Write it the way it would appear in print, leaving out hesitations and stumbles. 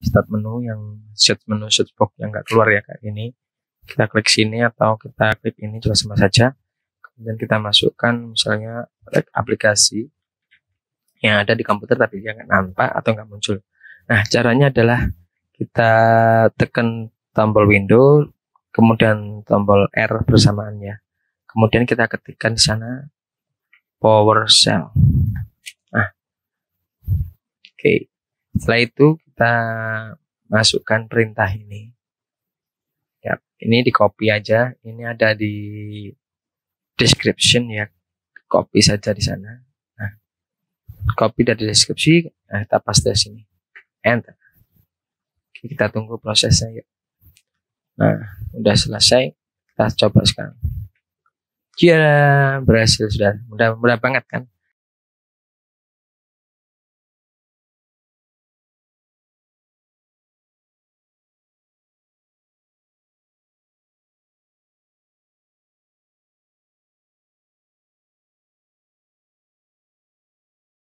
start menu yang search box yang nggak keluar ya kayak ini. Kita klik sini atau kita klik ini juga sama saja. Kemudian kita masukkan misalnya aplikasi yang ada di komputer tapi dia nggak nampak atau nggak muncul. Nah, caranya adalah kita tekan tombol window, kemudian tombol R bersamaannya. Kemudian kita ketikkan di sana PowerShell. Nah, oke. Setelah itu kita masukkan perintah ini. Ya, ini di copy aja. Ini ada di description ya. Copy saja di sana. Nah, copy dari deskripsi, nah kita paste di sini. Enter. Oke, kita tunggu prosesnya ya. Nah, udah selesai. Kita coba sekarang. Ya, berhasil sudah. Mudah banget kan?